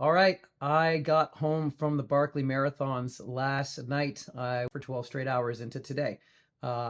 All right, I got home from the Barkley Marathons last night for 12 straight hours into today.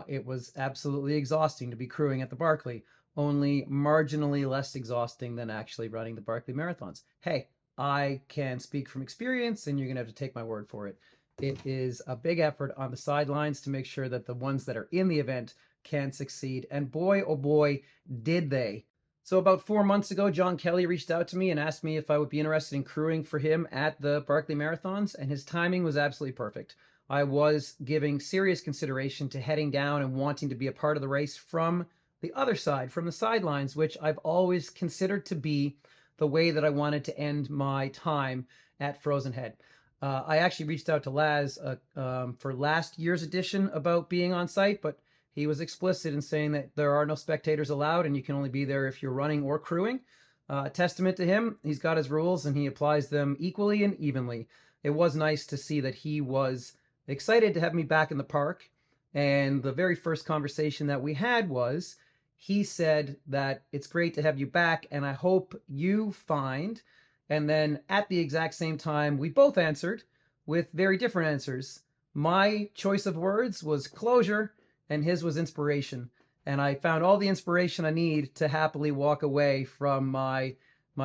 It was absolutely exhausting to be crewing at the Barkley, only marginally less exhausting than actually running the Barkley Marathons. Hey, I can speak from experience, and you're going to have to take my word for it. It is a big effort on the sidelines to make sure that the ones that are in the event can succeed. And boy, oh boy, did they. So about 4 months ago, John Kelly reached out to me and asked me if I would be interested in crewing for him at the Barkley Marathons, and his timing was absolutely perfect. I was giving serious consideration to heading down and wanting to be a part of the race from the other side, from the sidelines, which I've always considered to be the way that I wanted to end my time at Frozen Head. I actually reached out to Laz for last year's edition about being on site, but he was explicit in saying that there are no spectators allowed and you can only be there if you're running or crewing. Testament to him, he's got his rules and he applies them equally and evenly. It was nice to see that he was excited to have me back in the park. And the very first conversation that we had was he said that it's great to have you back and I hope you find. And then at the exact same time, we both answered with very different answers. My choice of words was closure and his was inspiration. And I found all the inspiration I need to happily walk away from my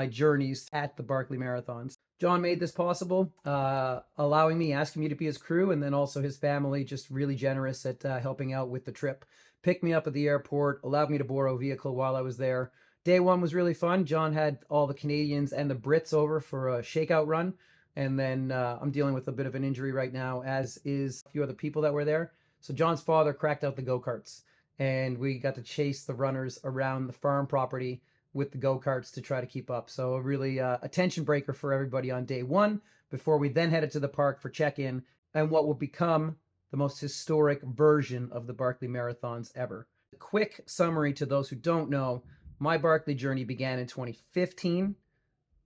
journeys at the Barkley Marathons. John made this possible, allowing me, asking me to be his crew, and then also his family, just really generous at helping out with the trip. Picked me up at the airport, allowed me to borrow a vehicle while I was there. Day one was really fun. John had all the Canadians and the Brits over for a shakeout run. And then I'm dealing with a bit of an injury right now, as is a few other people that were there. So John's father cracked out the go-karts, and we got to chase the runners around the farm property with the go-karts to try to keep up. So a really attention breaker for everybody on day one, before we then headed to the park for check-in and what will become the most historic version of the Barkley Marathons ever. A quick summary to those who don't know, my Barkley journey began in 2015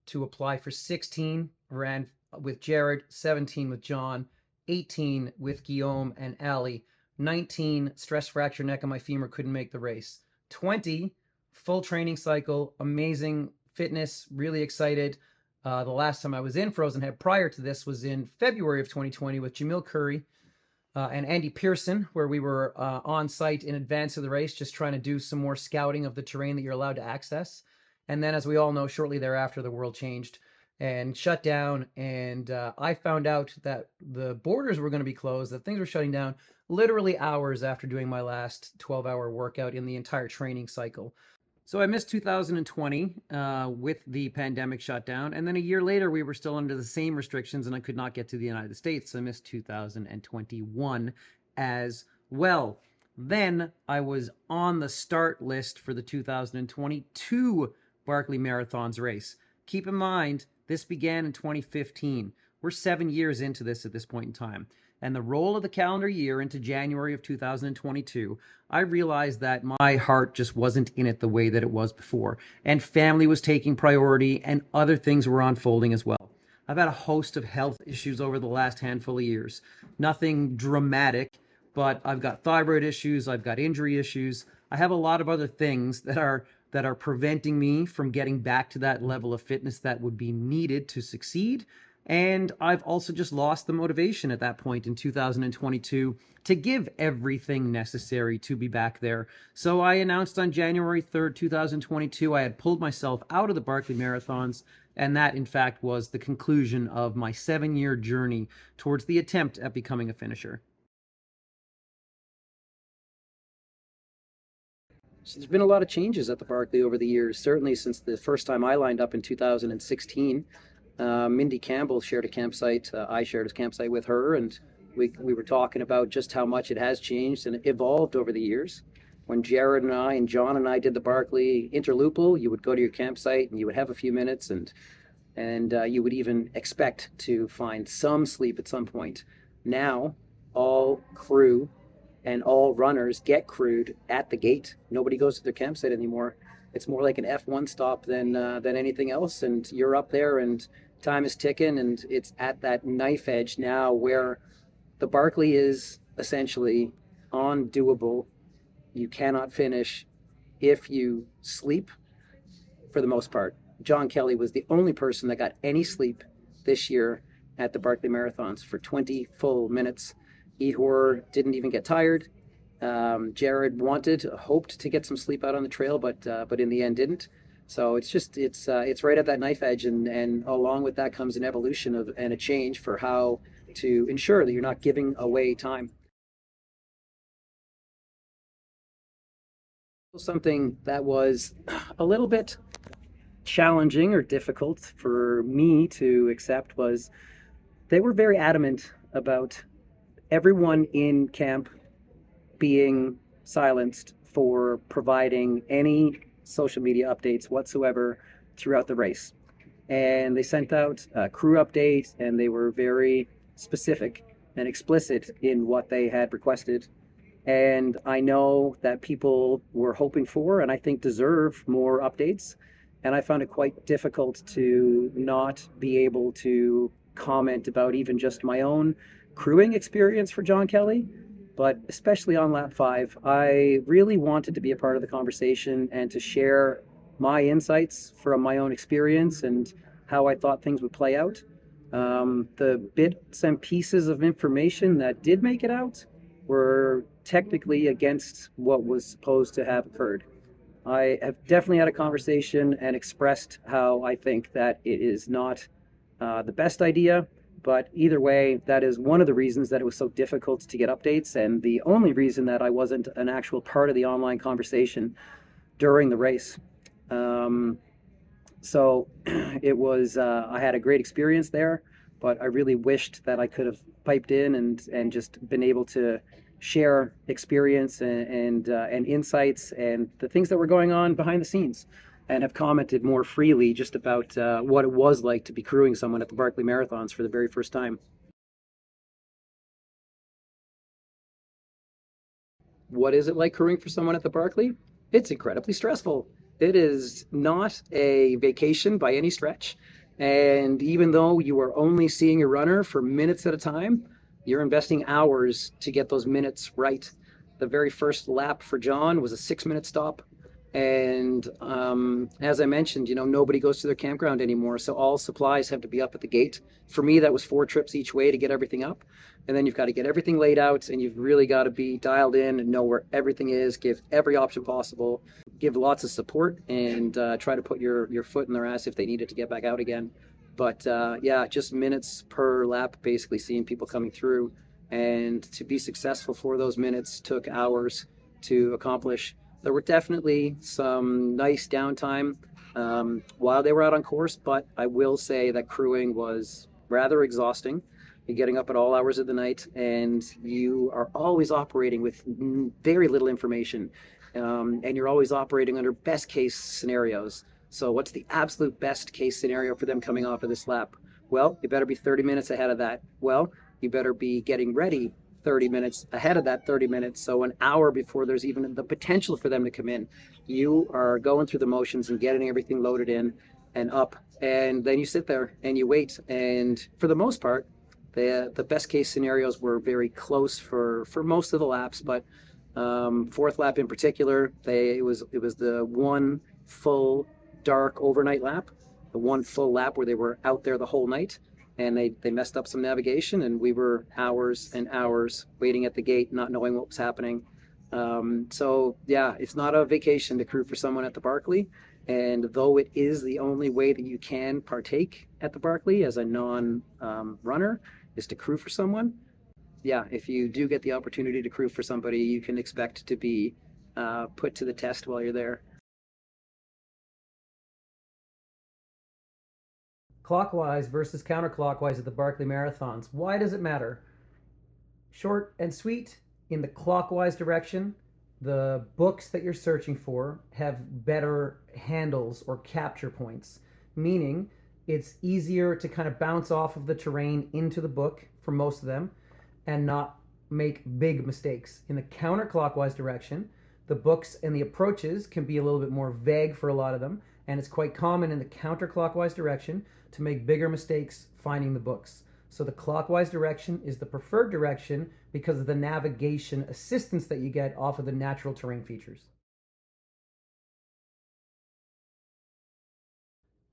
to apply for 16, ran with Jared, 17 with John, 18 with Guillaume and Ali, 19 stress fracture neck on my femur, couldn't make the race, 20 full training cycle, amazing fitness, really excited. The last time I was in Frozen Head prior to this was in February of 2020 with Jamil Curry and Andy Pearson, where we were on site in advance of the race, just trying to do some more scouting of the terrain that you're allowed to access. And then, as we all know, shortly thereafter, the world changed and shut down. And I found out that the borders were going to be closed, that things were shutting down literally hours after doing my last 12-hour workout in the entire training cycle. So I missed 2020 with the pandemic shutdown. And then a year later, we were still under the same restrictions and I could not get to the United States. So I missed 2021 as well. Then I was on the start list for the 2022 Barkley Marathons race. Keep in mind, this began in 2015. We're 7 years into this at this point in time. And the roll of the calendar year into January of 2022, I realized that my heart just wasn't in it the way that it was before. And family was taking priority and other things were unfolding as well. I've had a host of health issues over the last handful of years. Nothing dramatic, but I've got thyroid issues, I've got injury issues. I have a lot of other things that are preventing me from getting back to that level of fitness that would be needed to succeed. And I've also just lost the motivation at that point in 2022 to give everything necessary to be back there. So I announced on January 3rd, 2022, I had pulled myself out of the Barkley Marathons. And that, in fact, was the conclusion of my 7-year journey towards the attempt at becoming a finisher. So there's been a lot of changes at the Barkley over the years, certainly since the first time I lined up in 2016. Mindy Campbell shared a campsite. I shared a campsite with her, and we were talking about just how much it has changed and evolved over the years. When Jared and I and John and I did the Barkley Interloopal, you would go to your campsite and you would have a few minutes, and you would even expect to find some sleep at some point. Now, all crew and all runners get crewed at the gate. Nobody goes to their campsite anymore. It's more like an F1 stop than anything else, and you're up there and time is ticking, and it's at that knife edge now where the Barkley is essentially undoable. You cannot finish if you sleep, for the most part. John Kelly was the only person that got any sleep this year at the Barkley Marathons for 20 full minutes. Ihor didn't even get tired. Jared hoped to get some sleep out on the trail, but in the end didn't. So it's right at that knife edge, and along with that comes an evolution of and a change for how to ensure that you're not giving away time. Something that was a little bit challenging or difficult for me to accept was they were very adamant about everyone in camp being silenced for providing any social media updates whatsoever throughout the race. And they sent out a crew update, and they were very specific and explicit in what they had requested. And I know that people were hoping for, and I think deserve, more updates. And I found it quite difficult to not be able to comment about even just my own crewing experience for John Kelly, but especially on lap 5. I really wanted to be a part of the conversation and to share my insights from my own experience and how I thought things would play out. The bits and pieces of information that did make it out were technically against what was supposed to have occurred. I have definitely had a conversation and expressed how I think that it is not the best idea. But either way, that is one of the reasons that it was so difficult to get updates, and the only reason that I wasn't an actual part of the online conversation during the race. Um, so it was, I had a great experience there, but I really wished that I could have piped in and just been able to share experience and insights and the things that were going on behind the scenes, and have commented more freely just about what it was like to be crewing someone at the Barkley Marathons for the very first time. What is it like crewing for someone at the Barkley? It's incredibly stressful. It is not a vacation by any stretch. And even though you are only seeing a runner for minutes at a time, you're investing hours to get those minutes right. The very first lap for John was a 6 minute stop. And as I mentioned, nobody goes to their campground anymore. So all supplies have to be up at the gate. For me, that was 4 trips each way to get everything up. And then you've got to get everything laid out, and you've really got to be dialed in and know where everything is, give every option possible, give lots of support, and try to put your foot in their ass if they need it to get back out again. But yeah, just minutes per lap, basically seeing people coming through. And to be successful for those minutes took hours to accomplish. There were definitely some nice downtime while they were out on course, but I will say that crewing was rather exhausting. You're getting up at all hours of the night, and you are always operating with very little information, and you're always operating under best case scenarios. So what's the absolute best case scenario for them coming off of this lap? Well, you better be 30 minutes ahead of that. Well, you better be getting ready 30 minutes ahead of that 30 minutes. So an hour before there's even the potential for them to come in, you are going through the motions and getting everything loaded in and up. And then you sit there and you wait. And for the most part, the best case scenarios were very close for most of the laps, but fourth lap in particular, it was the one full dark overnight lap, the one full lap where they were out there the whole night, and they messed up some navigation, and we were hours and hours waiting at the gate, not knowing what was happening. So yeah, it's not a vacation to crew for someone at the Barkley, and though it is the only way that you can partake at the Barkley as a non-runner, is to crew for someone. Yeah, if you do get the opportunity to crew for somebody, you can expect to be put to the test while you're there. Clockwise versus counterclockwise at the Barkley Marathons. Why does it matter? Short and sweet, in the clockwise direction, the books that you're searching for have better handles or capture points, meaning it's easier to kind of bounce off of the terrain into the book for most of them and not make big mistakes. In the counterclockwise direction, the books and the approaches can be a little bit more vague for a lot of them, and it's quite common in the counterclockwise direction to make bigger mistakes finding the books. So the clockwise direction is the preferred direction because of the navigation assistance that you get off of the natural terrain features.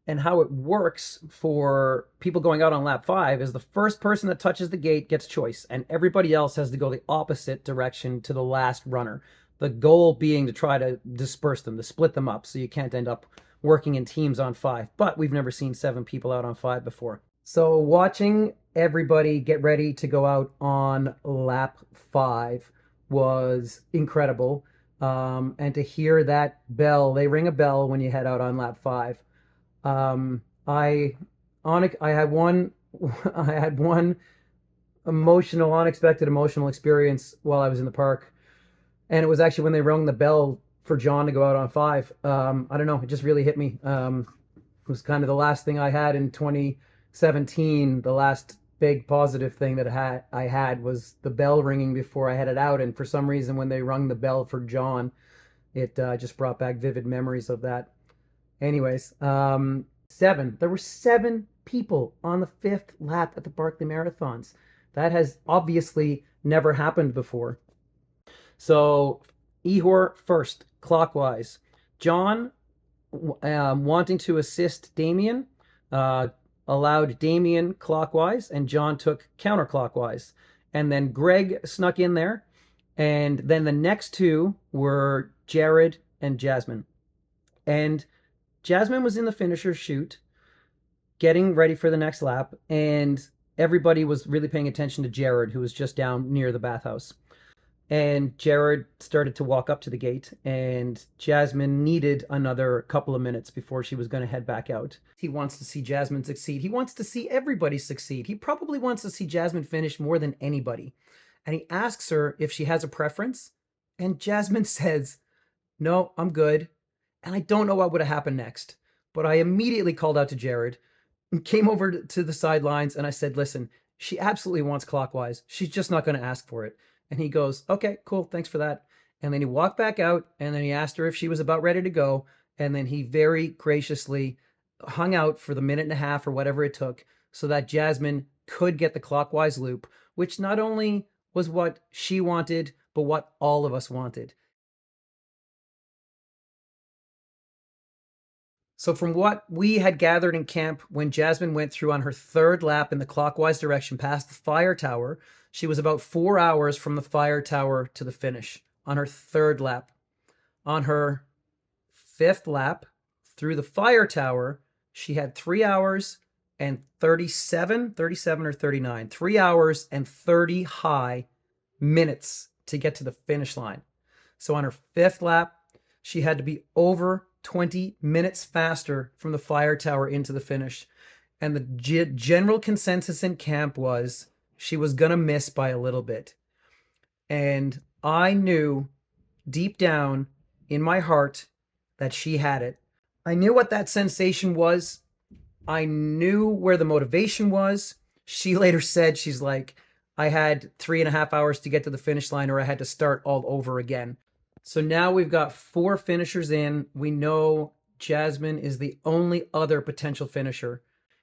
And how it works for people going out on lap 5 is the first person that touches the gate gets choice, and everybody else has to go the opposite direction to the last runner. The goal being to try to disperse them, to split them up, so you can't end up working in teams on 5. But we've never seen 7 people out on 5 before. So watching everybody get ready to go out on lap 5 was incredible. And to hear that bell, they ring a bell when you head out on lap 5. I I had one I had one unexpected emotional experience while I was in the park, and it was actually when they rung the bell for John to go out on 5. I don't know, it just really hit me. It was kind of the last thing I had in 2017. The last big positive thing that I had was the bell ringing before I headed out, and for some reason, when they rung the bell for John, it just brought back vivid memories of that. Anyways, 7. There were 7 people on the 5th lap at the Barkley Marathons. That has obviously never happened before. So, Ihor first, clockwise. John, wanting to assist Damien, allowed Damien clockwise, and John took counterclockwise. And then Greg snuck in there. And then the next two were Jared and Jasmine. And Jasmine was in the finisher chute, getting ready for the next lap, and everybody was really paying attention to Jared, who was just down near the bathhouse. And Jared started to walk up to the gate, and Jasmine needed another couple of minutes before she was going to head back out. He wants to see Jasmine succeed. He wants to see everybody succeed. He probably wants to see Jasmine finish more than anybody. And he asks her if she has a preference, and Jasmine says, "No, I'm good." And I don't know what would have happened next, but I immediately called out to Jared and came over to the sidelines, and I said, "Listen, she absolutely wants clockwise. She's just not going to ask for it." And he goes, "Okay, cool. Thanks for that." And then he walked back out, and then he asked her if she was about ready to go. And then he very graciously hung out for the minute and a half or whatever it took so that Jasmine could get the clockwise loop, which not only was what she wanted, but what all of us wanted. So, from what we had gathered in camp, when Jasmine went through on her 3rd lap in the clockwise direction past the fire tower, she was about 4 hours from the fire tower to the finish on her 3rd lap. On her 5th lap through the fire tower, she had 3 hours and 37 or 39, 3 hours and 30 high minutes to get to the finish line. So, on her 5th lap, she had to be over 20 minutes faster from the fire tower into the finish. And the general consensus in camp was she was going to miss by a little bit. And I knew deep down in my heart that she had it. I knew what that sensation was. I knew where the motivation was. She later said, she's like, "I had 3.5 hours to get to the finish line, or I had to start all over again." So now we've got 4 finishers in. We know Jasmine is the only other potential finisher.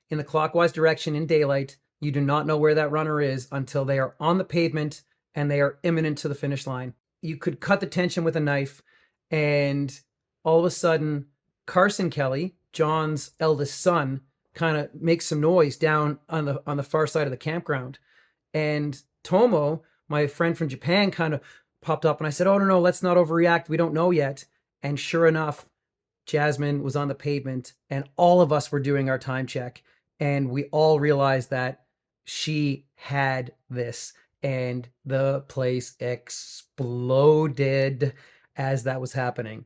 In the clockwise direction in daylight, you do not know where that runner is until they are on the pavement and they are imminent to the finish line. You could cut the tension with a knife, and all of a sudden, Carson Kelly, John's eldest son, kind of makes some noise down on the far side of the campground. And Tomo, my friend from Japan, kind of popped up, and I said, "Oh, no, let's not overreact. We don't know yet." And sure enough, Jasmine was on the pavement, and all of us were doing our time check, and we all realized that she had this, and the place exploded as that was happening.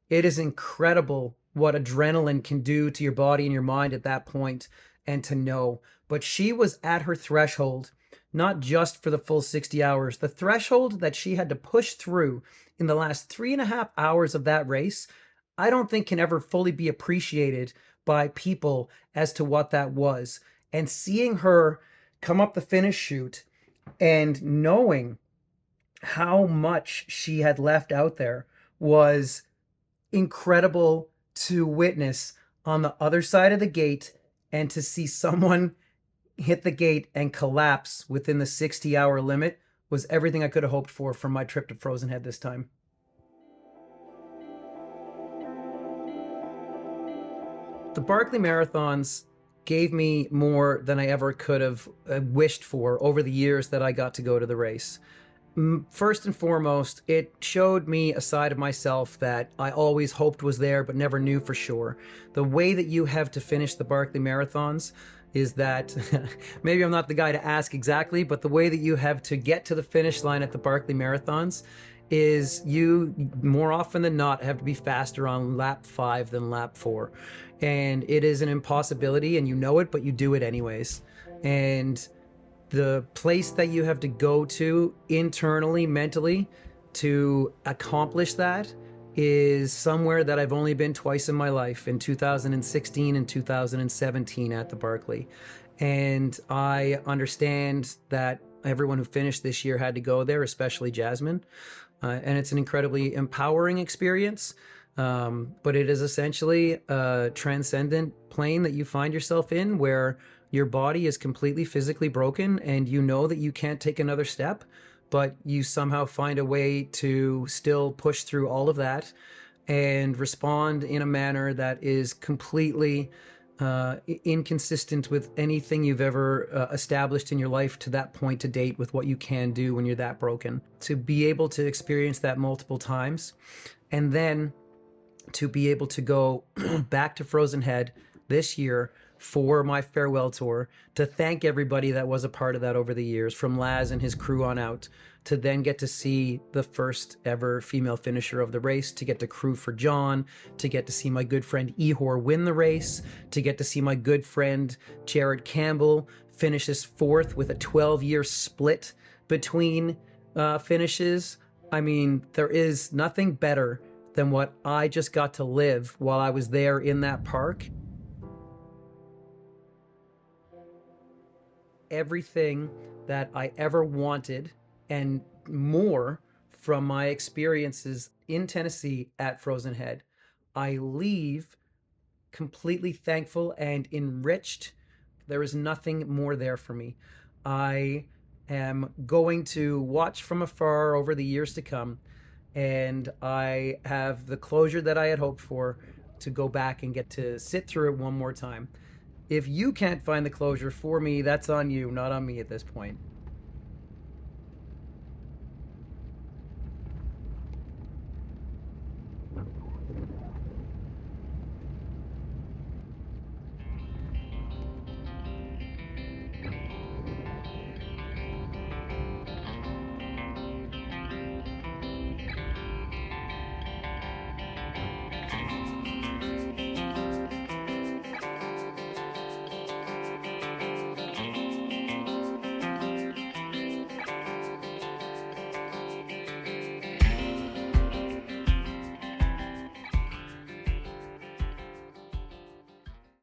It is incredible what adrenaline can do to your body and your mind at that point, and to know. But she was at her threshold, not just for the full 60 hours, the threshold that she had to push through in the last 3.5 hours of that race. I don't think can ever fully be appreciated by people as to what that was. And seeing her come up the finish chute and knowing how much she had left out there was incredible to witness on the other side of the gate, and to see someone hit the gate and collapse within the 60-hour limit was everything I could have hoped for from my trip to Frozen Head this time. The Barkley Marathons gave me more than I ever could have wished for over the years that I got to go to the race. First and foremost, it showed me a side of myself that I always hoped was there but never knew for sure. The way that you have to finish the Barkley Marathons is that maybe I'm not the guy to ask exactly, but the way that you have to get to the finish line at the Barkley Marathons is you more often than not have to be faster on lap 5 than lap 4. And it is an impossibility, and you know it, but you do it anyways. And the place that you have to go to internally, mentally, to accomplish that is somewhere that I've only been twice in my life, in 2016 and 2017 at the Barkley. And I understand that everyone who finished this year had to go there, especially Jasmine. And it's an incredibly empowering experience. But it is essentially a transcendent plane that you find yourself in, where your body is completely physically broken and you know that you can't take another step, but you somehow find a way to still push through all of that and respond in a manner that is completely inconsistent with anything you've ever established in your life to that point to date with what you can do when you're that broken. To be able to experience that multiple times, and then to be able to go back to Frozen Head this year for my farewell tour, to thank everybody that was a part of that over the years, from Laz and his crew on out, to then get to see the first ever female finisher of the race, to get to crew for John, to get to see my good friend Ihor win the race, to get to see my good friend Jared Campbell finish his 4th with a 12-year split between finishes. I mean, there is nothing better than what I just got to live while I was there in that park. Everything that I ever wanted and more from my experiences in Tennessee at Frozen Head, I leave completely thankful and enriched. There is nothing more there for me. I am going to watch from afar over the years to come, and I have the closure that I had hoped for, to go back and get to sit through it one more time. If you can't find the closure for me, that's on you, not on me at this point.